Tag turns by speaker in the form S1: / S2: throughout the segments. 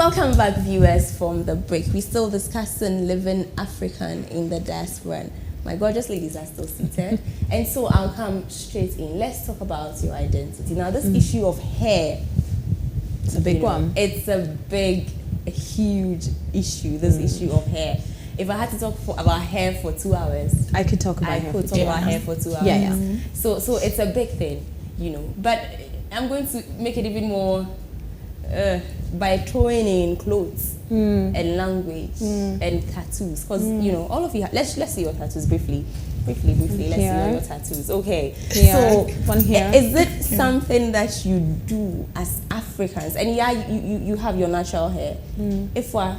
S1: Welcome back, viewers, from the break. We're still discussing living African in the diaspora. My gorgeous ladies are still seated. And so I'll come straight in. Let's talk about your identity. Now, this issue of hair.
S2: It's a big one.
S1: It's a huge issue, this issue of hair. If I had to talk about hair for 2 hours,
S2: I could talk about
S1: hair for 2 hours.
S2: Yeah.
S1: So it's a big thing, But I'm going to make it even more by throwing in clothes and language and tattoos, because all of you. Let's see your tattoos briefly. Let's see all your tattoos. Okay. So
S2: one here.
S1: Is it something that you do as Africans? And you have your natural hair. Afua,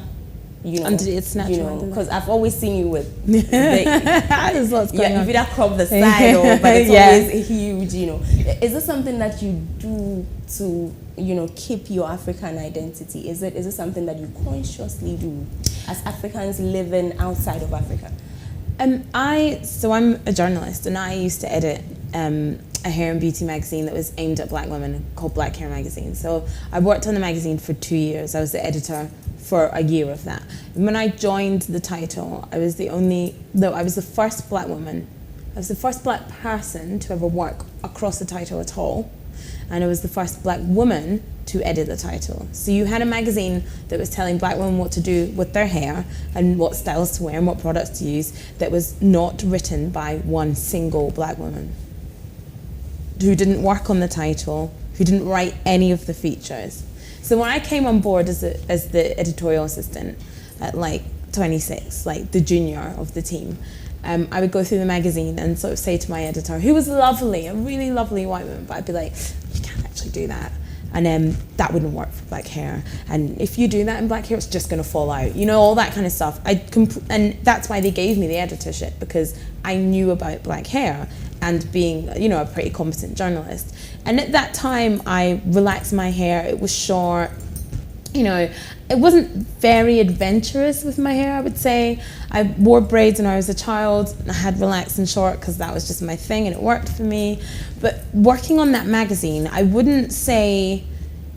S2: and it's natural,
S1: because I've always seen you with
S2: there's lots going on.
S1: You've either cropped the side but it's always huge. Is this something that you do to keep your African identity? Is it something that you consciously do as Africans living outside of Africa?
S2: I'm a journalist, and I used to edit a hair and beauty magazine that was aimed at black women called Black Hair Magazine. So I worked on the magazine for 2 years. I was the editor for a year of that. And when I joined the title, I was the first black woman. I was the first black person to ever work across the title at all. And I was the first black woman to edit the title. So you had a magazine that was telling black women what to do with their hair and what styles to wear and what products to use, that was not written by one single black woman, who didn't work on the title, who didn't write any of the features. So when I came on board as the editorial assistant at like 26, like the junior of the team, I would go through the magazine and sort of say to my editor, who was lovely, a really lovely white woman, but I'd be like, you can't actually do that. And that wouldn't work for black hair. And if you do that in black hair, it's just gonna fall out. All that kind of stuff. And that's why they gave me the editorship, because I knew about black hair and being, a pretty competent journalist. And at that time, I relaxed my hair. It was short. It wasn't very adventurous with my hair, I would say. I wore braids when I was a child. I had relaxed and short because that was just my thing and it worked for me. But working on that magazine, I wouldn't say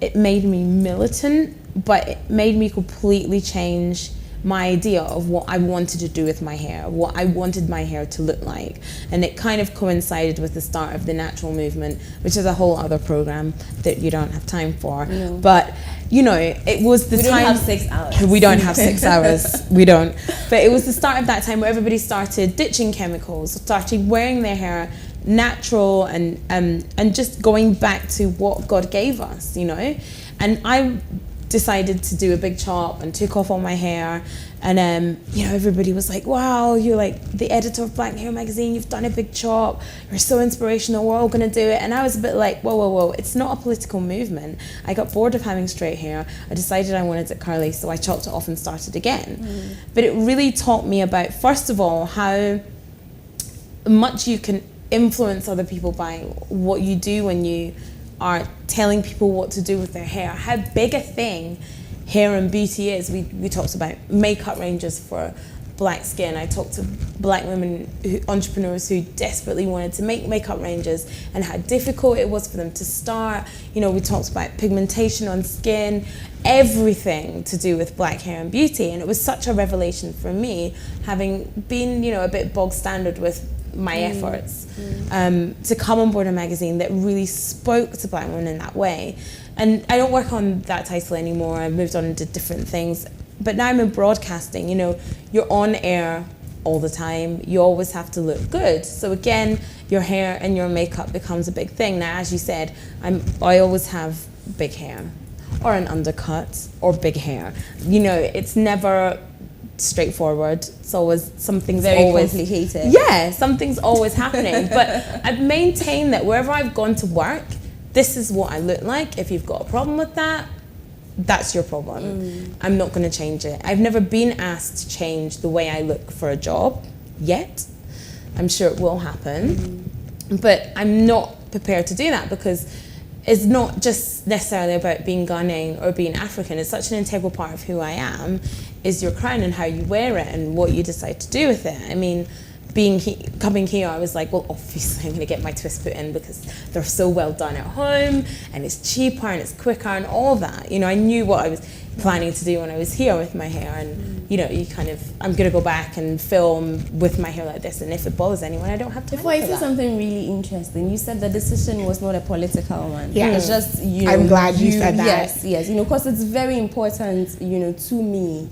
S2: it made me militant, but it made me completely change my idea of what I wanted to do with my hair, what I wanted my hair to look like. And it kind of coincided with the start of the natural movement, which is a whole other program that you don't have time for. No. But it was the time. We don't have 6 hours. We don't have 6 hours. We don't. But it was the start of that time where everybody started ditching chemicals, started wearing their hair natural and just going back to what God gave us, And I decided to do a big chop and took off all my hair, and everybody was like, wow, you're like the editor of Black Hair Magazine, you've done a big chop, you're so inspirational, we're all gonna do it. And I was a bit like, whoa, it's not a political movement. I got bored of having straight hair. I decided I wanted it curly, so I chopped it off and started again. But it really taught me about, first of all, how much you can influence other people by what you do when you are telling people what to do with their hair, how big a thing hair and beauty is. We talked about makeup ranges for black skin. I talked to black women, entrepreneurs who desperately wanted to make makeup ranges and how difficult it was for them to start. We talked about pigmentation on skin, everything to do with black hair and beauty. And it was such a revelation for me, having been, a bit bog standard with my efforts, to come on board a magazine that really spoke to black women in that way. And I don't work on that title anymore. I've moved on to different things. But now I'm in broadcasting. You're on air all the time. You always have to look good. So again, your hair and your makeup becomes a big thing. Now, as you said, I always have big hair, or an undercut, or big hair. It's never straightforward. It's always something's
S1: very
S2: always
S1: complicated.
S2: Yeah, something's always happening. But I've maintained that wherever I've gone to work, this is what I look like. If you've got a problem with that, that's your problem. I'm not going to change it. I've never been asked to change the way I look for a job yet. I'm sure it will happen, but I'm not prepared to do that, because it's not just necessarily about being Ghanaian or being African. It's such an integral part of who I am, is your crown and how you wear it and what you decide to do with it. I mean, coming here, I was like, well, obviously I'm going to get my twist put in because they're so well done at home and it's cheaper and it's quicker and all that. You know, I knew what I was planning to do when I was here with my hair, and you know, I'm going to go back and film with my hair like this, and if it bothers anyone, I don't have time
S1: Before
S2: for
S1: you said
S2: that.
S1: something really interesting. You said the decision was not a political one.
S3: Yeah.
S1: It's just, you know,
S3: I'm glad you said that.
S1: Yes, you know, because it's very important, you know, to me,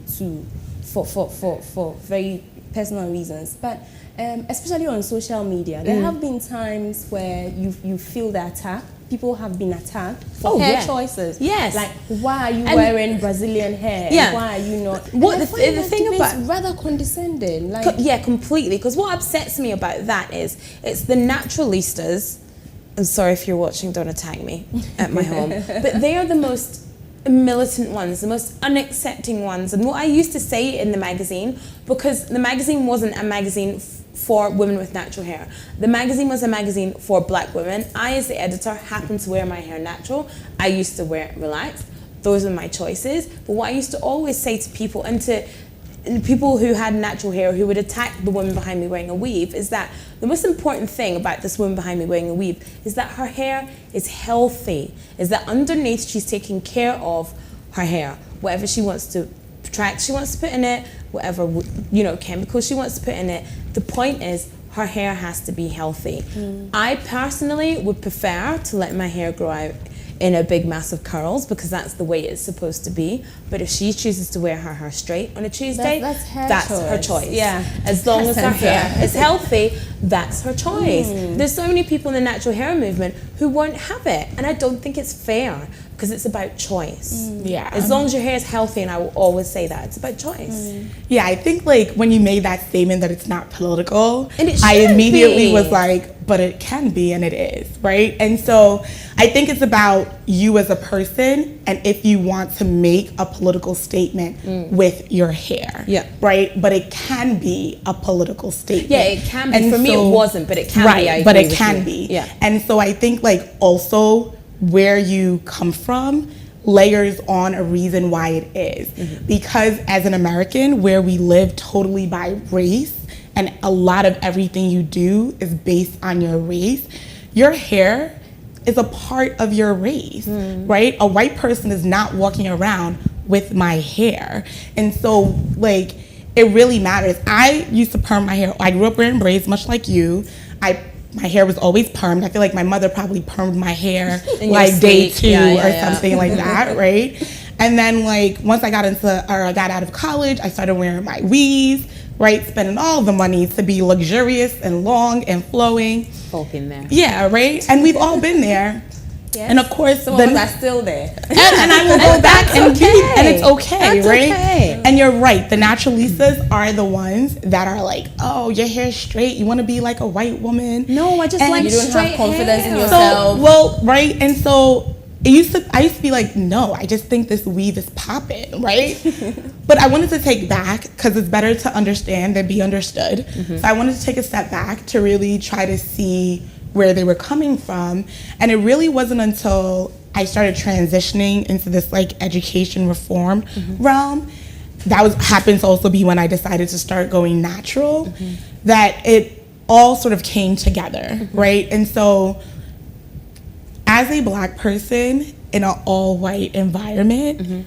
S1: for very personal reasons. But especially on social media, there have been times where you feel the attack. People have been attacked for hair choices.
S2: Yes.
S1: Like, why are you wearing Brazilian hair?
S2: Yeah.
S1: And why are you not?
S2: What
S1: and
S2: the thing about
S1: rather condescending. Like,
S2: yeah, completely. Because what upsets me about that is it's the naturalistas. I'm sorry if you're watching, don't attack me at my home. But they are the most militant ones, the most unaccepting ones. And what I used to say in the magazine, because the magazine wasn't a magazine for women with natural hair. The magazine was a magazine for black women. I, as the editor, happen to wear my hair natural. I used to wear it relaxed. Those are my choices. But what I used to always say to people, and to people who had natural hair who would attack the woman behind me wearing a weave, is that the most important thing about this woman behind me wearing a weave is that her hair is healthy, is that underneath she's taking care of her hair. Whatever she wants to tract she wants to put in it, whatever, you know, chemicals she wants to put in it. The point is her hair has to be healthy. I personally would prefer to let my hair grow out in a big mass of curls because that's the way it's supposed to be. But if she chooses to wear her hair straight on a Tuesday, that's her choice.
S1: Yeah.
S2: As long as her hair is healthy, that's her choice. There's so many people in the natural hair movement who won't have it, and I don't think it's fair because it's about choice.
S3: Yeah.
S2: As long as your hair is healthy, and I will always say that, it's about choice.
S3: Yeah, I think like when you made that statement that it's not political,
S2: And it
S3: I
S2: should
S3: immediately
S2: be.
S3: was like, but it can be and it is, right? And so I think it's about you as a person and if you want to make a political statement with your hair,
S2: Yeah.
S3: right? But it can be a political statement.
S2: Yeah, it can be.
S3: And
S2: For me,
S3: so-
S2: it wasn't, but it can
S3: right,
S2: be. I
S3: but
S2: agree
S3: it
S2: with
S3: can
S2: you.
S3: be.
S2: Yeah.
S3: And so I think like also where you come from layers on a reason why it is. Because as an American, where we live totally by race, and a lot of everything you do is based on your race, your hair is a part of your race, right? A white person is not walking around with my hair. And so like, it really matters. I used to perm my hair. I grew up wearing braids, much like you. My hair was always permed. I feel like my mother probably permed my hair like day two or something like that, right? And then like once I got out of college, I started wearing my weaves, right? Spending all the money to be luxurious and long and flowing.
S2: Folk in there.
S3: Yeah, right? And we've all been there.
S1: yes.
S3: And of course,
S1: some of us are still there.
S3: and I will go back and
S2: okay.
S3: and it's okay,
S2: That's
S3: right?
S2: okay.
S3: And you're right. The naturalistas are the ones that are like, oh, your hair's straight. You want to be like a white woman.
S2: No, I just
S3: And
S2: like
S1: You don't
S2: straight
S1: have confidence in
S2: hair.
S1: yourself.
S3: So, well, right, and so I used to be like, no, I just think this weave is popping, right? But I wanted to take back because it's better to understand than be understood. So I wanted to take a step back to really try to see where they were coming from, and it really wasn't until I started transitioning into this like education reform realm. That happens to also be when I decided to start going natural, that it all sort of came together, right? And so as a Black person in an all-white environment,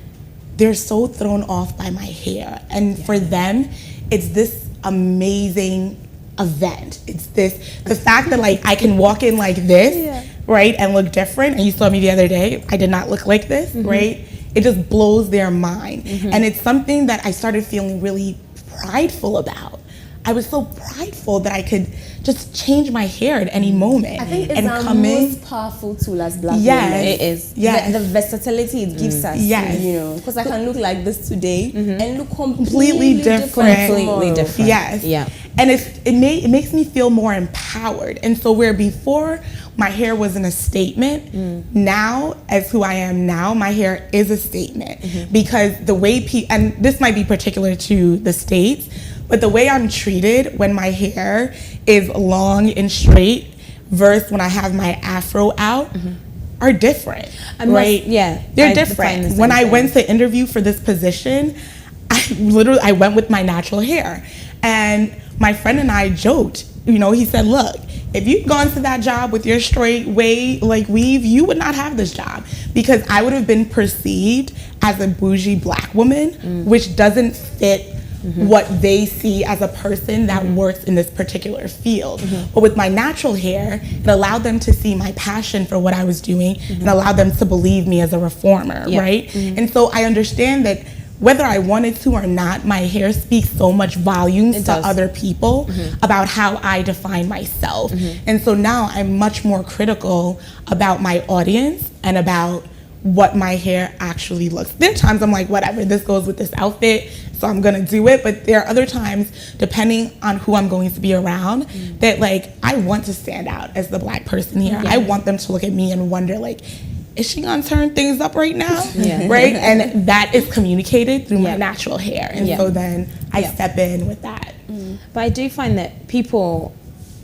S3: they're so thrown off by my hair. And for them, it's this amazing event. It's the fact that like I can walk in like this, right, and look different. And you saw me the other day, I did not look like this, right? It just blows their mind. And it's something that I started feeling really prideful about. I was so prideful that I could just change my hair at any moment.
S1: I think it's
S3: and
S1: our
S3: come in.
S1: most powerful tool as Black
S3: Yes.
S1: women.
S2: It is.
S3: Yes.
S1: The versatility it gives us.
S3: Yes.
S1: You know, because I can look like this today and look
S3: Completely
S1: completely
S3: different.
S1: tomorrow.
S3: Yes.
S2: Yeah.
S3: And it makes me feel more empowered. And so where before my hair wasn't a statement, now as who I am now, my hair is a statement. Because the way and this might be particular to the States, but the way I'm treated when my hair is long and straight versus when I have my afro out are different, right? They're
S2: I define the
S3: different.
S2: same
S3: When I
S2: thing.
S3: went to interview for this position, I went with my natural hair. And my friend and I joked, you know, he said, look, if you'd gone to that job with your straight way, like weave, you would not have this job, because I would have been perceived as a bougie black woman, which doesn't fit what they see as a person that works in this particular field. But with my natural hair, it allowed them to see my passion for what I was doing and allowed them to believe me as a reformer, right? And so I understand that whether I wanted to or not, my hair speaks so much volumes to other people about how I define myself. And so now I'm much more critical about my audience and about what my hair actually looks. There are times I'm like, whatever, this goes with this outfit, so I'm gonna do it. But there are other times, depending on who I'm going to be around, that like I want to stand out as the black person here. I want them to look at me and wonder, like, is she gonna turn things up right now? Right? And that is communicated through my natural hair. And so then I step in with that.
S2: But I do find that people,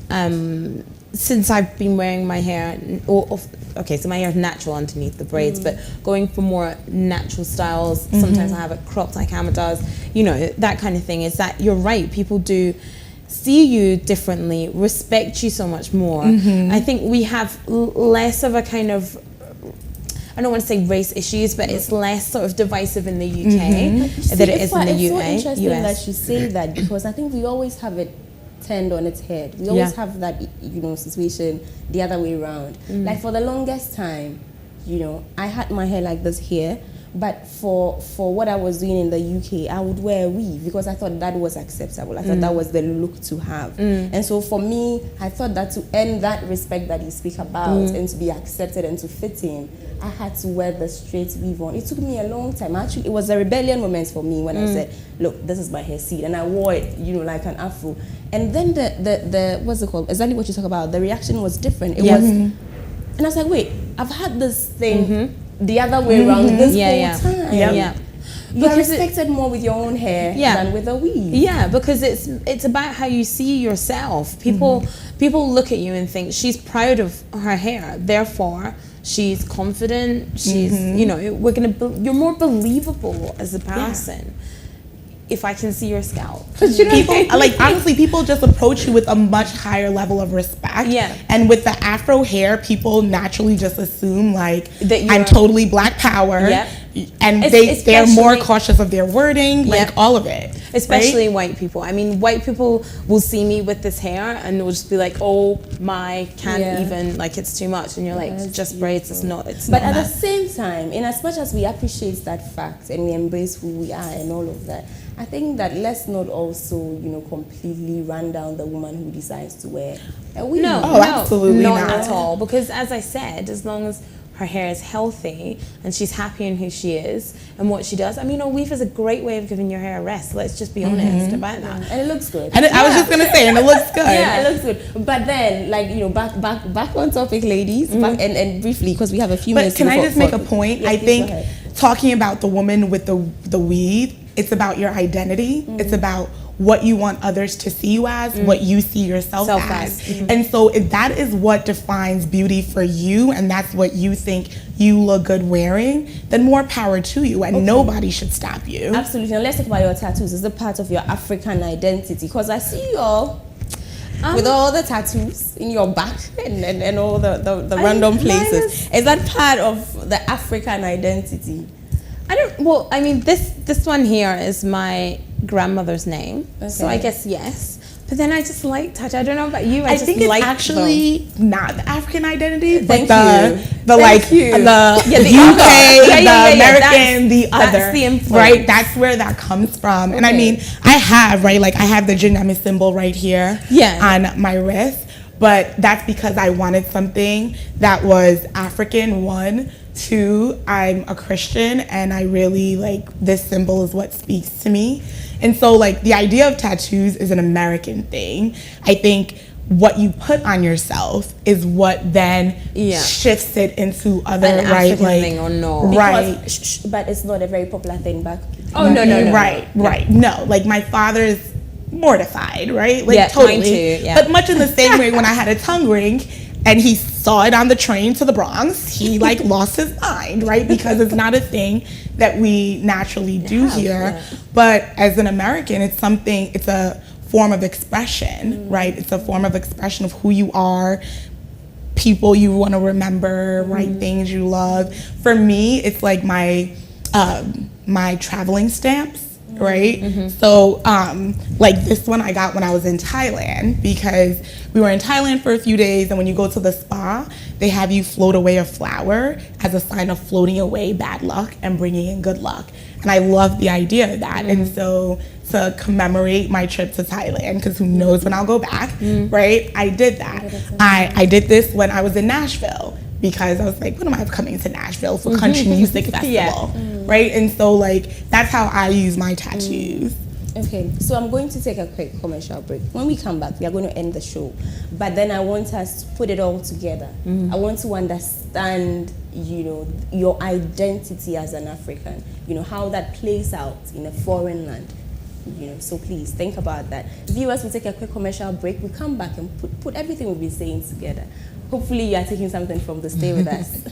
S2: since I've been wearing my hair, so my hair is natural underneath the braids, but going for more natural styles, sometimes I have it cropped like Hammer does, you know, that kind of thing, is that you're right, people do see you differently, respect you so much more. I think we have less of a kind of, I don't want to say race issues, but it's less sort of divisive in the UK than it is in the
S1: It's so
S2: US.
S1: interesting that you say that, because I think we always have it turned on its head. We always have that, you know, situation the other way around. Like for the longest time, you know, I had my hair like this here, but for what I was doing in the UK, I would wear a weave because I thought that was acceptable. I thought that was the look to have. And so for me, I thought that to earn that respect that you speak about and to be accepted and to fit in, I had to wear the straight weave on. It took me a long time. Actually, it was a rebellion moment for me when I said, look, this is my hair seed. And I wore it, you know, like an afro. And then the what's it called? Exactly what you talk about. The reaction was different. It was, and I was like, wait, I've had this thing the other way around this whole time. You're respected more with your own hair than with a weave.
S2: Yeah, because it's about how you see yourself. People look at you and think she's proud of her hair, therefore she's confident. She's you know, you're more believable as a person if I can see your scalp.
S3: You know, people, like, honestly, people just approach you with a much higher level of respect. And with the afro hair, people naturally just assume like I'm totally black power. And they're more cautious of their wording, like all of it.
S2: Especially white people. I mean, white people will see me with this hair and will just be like, oh my, can't even, like, it's too much. And you're like, it's just braids, it's not.
S1: But at the same time, in as much as we appreciate that fact and we embrace who we are and all of that, I think that let's not also, you know, completely run down the woman who decides to wear a weave.
S2: No,
S3: absolutely
S2: not at all. Because as I said, as long as her hair is healthy and she's happy in who she is and what she does. I mean, a weave is a great way of giving your hair a rest. Let's just be honest about that.
S1: And it looks good.
S3: And I was just gonna say, and it looks good.
S1: It looks good. But then, like, you know, back on topic, ladies, and briefly, because we have a few minutes.
S3: But can I just make a point? I think talking about the woman with the weave, it's about your identity. It's about what you want others to see you as, what you see yourself as. And so if that is what defines beauty for you, and that's what you think you look good wearing, then more power to you, and nobody should stop you.
S1: Absolutely. Now let's talk about your tattoos. Is it part of your African identity? Because I see you all with all the tattoos in your back and all the random places. Is that part of the African identity?
S2: I mean, this one here is my grandmother's name, so I guess yes. But then I just like tattoo. I don't know about you. I just
S3: think it's
S2: like
S3: actually not the African identity, but
S2: the
S3: UK, the American, the other.
S2: That's the influence.
S3: Right? That's where that comes from. And I mean, I have the Jinami symbol right here on my wrist. But that's because I wanted something that was African, 1. 2, I'm a Christian, and I really this symbol is what speaks to me. And so the idea of tattoos is an American thing. I think what you put on yourself is what then shifts it into other
S2: thing or no.
S1: But it's not a very popular thing back.
S2: Oh no.
S3: Right. No, my father is mortified, right?
S2: Totally. Mine too,
S3: But much in the same way, when I had a tongue ring and he saw it on the train to the Bronx, he lost his mind, right? Because it's not a thing that we naturally do here. But as an American, it's a form of expression, right? It's a form of expression of who you are, people you want to remember, right? Things you love. For me, it's like my traveling stamps. Right? So, like this one I got when I was in Thailand, because we were in Thailand for a few days, and when you go to the spa, they have you float away a flower as a sign of floating away bad luck and bringing in good luck. And I love the idea of that. And so to commemorate my trip to Thailand, because who knows when I'll go back, right? I did that. I did this when I was in Nashville, because I was like, when am I coming to Nashville for country music festival, right? And so like, that's how I use my tattoos.
S1: Okay, so I'm going to take a quick commercial break. When we come back, we are going to end the show. But then I want us to put it all together. I want to understand, you know, your identity as an African, you know, how that plays out in a foreign land. You know, so please think about that. Viewers, we'll take a quick commercial break. We'll come back and put everything we've been saying together. Hopefully you are taking something from this. Stay with us.